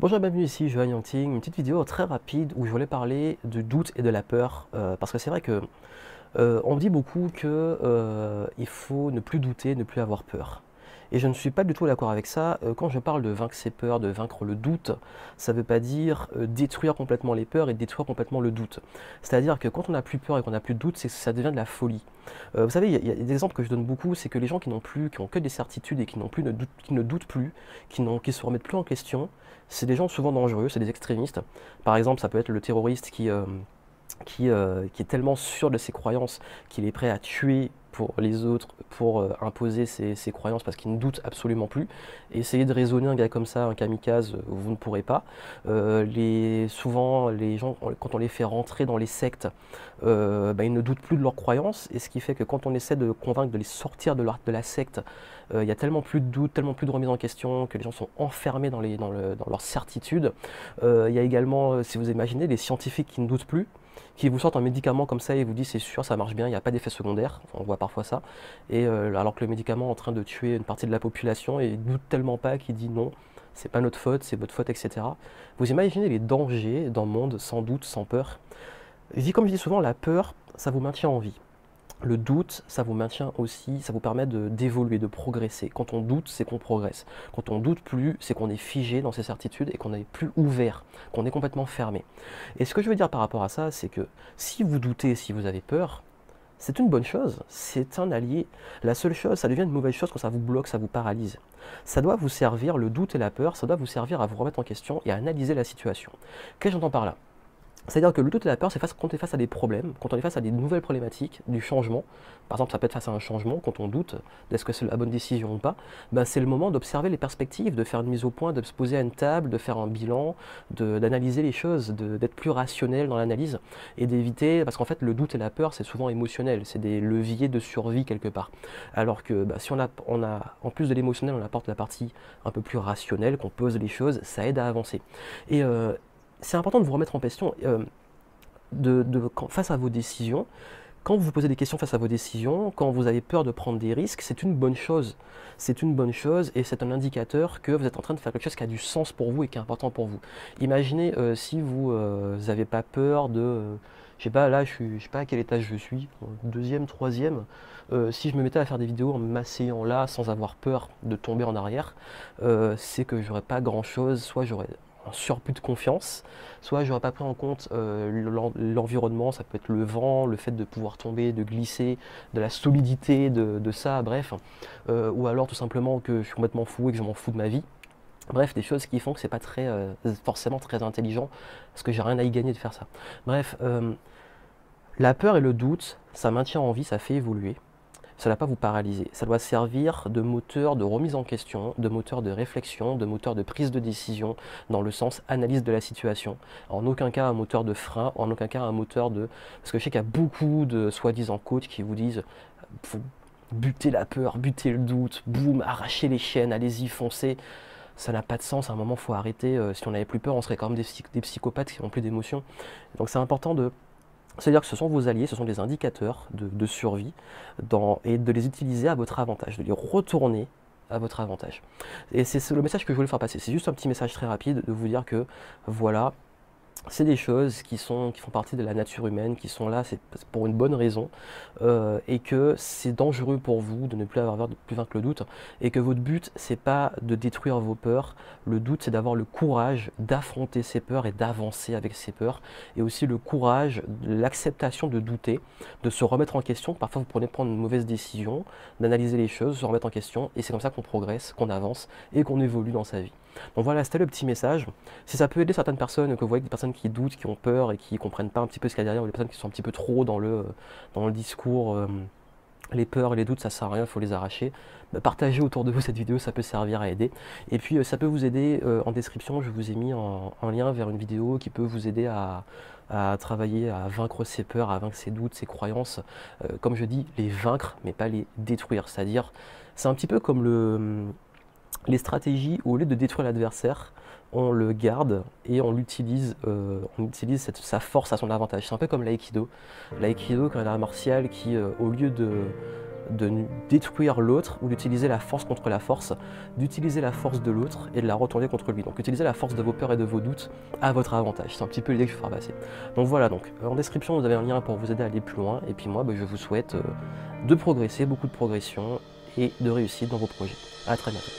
Bonjour, bienvenue ici, Johan Yangting, une petite vidéo très rapide où je voulais parler du doute et de la peur, parce que c'est vrai que on me dit beaucoup que il faut ne plus douter, ne plus avoir peur. Et je ne suis pas du tout d'accord avec ça. Quand je parle de vaincre ses peurs, de vaincre le doute, ça ne veut pas dire détruire complètement les peurs et détruire complètement le doute. C'est-à-dire que quand on n'a plus peur et qu'on n'a plus de doute, c'est que ça devient de la folie. Vous savez, il y a des exemples que je donne beaucoup, c'est que les gens qui n'ont plus, qui ont que des certitudes et qui n'ont plus, qui ne doutent plus, qui se remettent plus en question, c'est des gens souvent dangereux, c'est des extrémistes. Par exemple, ça peut être le terroriste qui est tellement sûr de ses croyances qu'il est prêt à tuer pour les autres, pour imposer ses croyances parce qu'il ne doute absolument plus. Et essayer de raisonner un gars comme ça, un kamikaze, vous ne pourrez pas. Souvent, les gens, quand on les fait rentrer dans les sectes, ils ne doutent plus de leurs croyances. Et ce qui fait que quand on essaie de convaincre de les sortir de la secte, il y a tellement plus de doutes, tellement plus de remise en question que les gens sont enfermés dans leur certitude. Il y a également, si vous imaginez, les scientifiques qui ne doutent plus, qui vous sortent un médicament comme ça et vous disent c'est sûr, ça marche bien, il n'y a pas d'effet secondaire, on voit parfois ça, et alors que le médicament est en train de tuer une partie de la population et il doute tellement pas qu'il dit non, c'est pas notre faute, c'est votre faute, etc. Vous imaginez les dangers d'un monde sans doute, sans peur. Comme je dis souvent, la peur, ça vous maintient en vie. Le doute, ça vous maintient aussi, ça vous permet d'évoluer, de progresser. Quand on doute, c'est qu'on progresse. Quand on doute plus, c'est qu'on est figé dans ses certitudes et qu'on n'est plus ouvert, qu'on est complètement fermé. Et ce que je veux dire par rapport à ça, c'est que si vous doutez, si vous avez peur, c'est une bonne chose, c'est un allié. La seule chose, ça devient une mauvaise chose quand ça vous bloque, ça vous paralyse. Ça doit vous servir, le doute et la peur, ça doit vous servir à vous remettre en question et à analyser la situation. Qu'est-ce que j'entends par là? C'est-à-dire que le doute et la peur, c'est quand on est face à des problèmes, quand on est face à des nouvelles problématiques, du changement. Par exemple, ça peut être face à un changement, quand on doute d'est-ce que c'est la bonne décision ou pas, ben c'est le moment d'observer les perspectives, de faire une mise au point, de se poser à une table, de faire un bilan, d'analyser les choses, d'être plus rationnel dans l'analyse et d'éviter, parce qu'en fait, le doute et la peur, c'est souvent émotionnel, c'est des leviers de survie quelque part. Alors que si en plus de l'émotionnel, on apporte la partie un peu plus rationnelle, qu'on pose les choses, ça aide à avancer. Et c'est important de vous remettre en question face à vos décisions. Quand vous vous posez des questions face à vos décisions, quand vous avez peur de prendre des risques, c'est une bonne chose. C'est une bonne chose et c'est un indicateur que vous êtes en train de faire quelque chose qui a du sens pour vous et qui est important pour vous. Imaginez si vous n'avez pas peur je sais pas, là je sais pas à quel étage je suis, deuxième, troisième. Si je me mettais à faire des vidéos en m'asseyant là sans avoir peur de tomber en arrière, c'est que j'aurais pas grand chose, soit j'aurais un surplus de confiance, soit j'aurais pas pris en compte l'environnement, ça peut être le vent, le fait de pouvoir tomber, de glisser, de la solidité de ça, bref, ou alors tout simplement que je suis complètement fou et que je m'en fous de ma vie. Bref, des choses qui font que c'est pas forcément très intelligent, parce que j'ai rien à y gagner de faire ça. Bref, la peur et le doute, ça maintient en vie, ça fait évoluer. Ça ne doit pas vous paralyser. Ça doit servir de moteur de remise en question, de moteur de réflexion, de moteur de prise de décision, dans le sens analyse de la situation. En aucun cas un moteur de frein, en aucun cas un moteur de... Parce que je sais qu'il y a beaucoup de soi-disant coachs qui vous disent faut buter la peur, buter le doute, boum, arracher les chaînes, allez-y, foncez. Ça n'a pas de sens, à un moment il faut arrêter. Si on n'avait plus peur, on serait quand même des psychopathes qui n'ont plus d'émotions. Donc c'est important de... C'est-à-dire que ce sont vos alliés, ce sont des indicateurs de survie et de les utiliser à votre avantage, de les retourner à votre avantage. Et c'est le message que je voulais faire passer. C'est juste un petit message très rapide de vous dire que voilà, c'est des choses qui font partie de la nature humaine, qui sont là, c'est pour une bonne raison, et que c'est dangereux pour vous de ne plus avoir peur, de plus vaincre le doute, et que votre but, c'est pas de détruire vos peurs, le doute, c'est d'avoir le courage d'affronter ses peurs et d'avancer avec ses peurs, et aussi le courage, l'acceptation de douter, de se remettre en question, parfois vous prenez prendre une mauvaise décision, d'analyser les choses, se remettre en question, et c'est comme ça qu'on progresse, qu'on avance, et qu'on évolue dans sa vie. Donc voilà, c'était le petit message. Si ça peut aider certaines personnes, que vous voyez des personnes qui doutent, qui ont peur et qui ne comprennent pas un petit peu ce qu'il y a derrière, ou des personnes qui sont un petit peu trop dans le discours, les peurs et les doutes, ça sert à rien, il faut les arracher. Partagez autour de vous cette vidéo, ça peut servir à aider. Et puis ça peut vous aider, en description, je vous ai mis un lien vers une vidéo qui peut vous aider à travailler, à vaincre ses peurs, à vaincre ses doutes, ses croyances. Comme je dis, les vaincre, mais pas les détruire. C'est-à-dire, c'est un petit peu comme les stratégies, au lieu de détruire l'adversaire, on le garde et on utilise sa force à son avantage. C'est un peu comme l'aïkido. L'aïkido, c'est un art martial qui, au lieu de détruire l'autre ou d'utiliser la force contre la force, d'utiliser la force de l'autre et de la retourner contre lui. Donc utilisez la force de vos peurs et de vos doutes à votre avantage. C'est un petit peu l'idée que je veux faire passer. Donc voilà, donc en description vous avez un lien pour vous aider à aller plus loin. Et puis moi je vous souhaite de progresser, beaucoup de progression et de réussite dans vos projets. À très bientôt.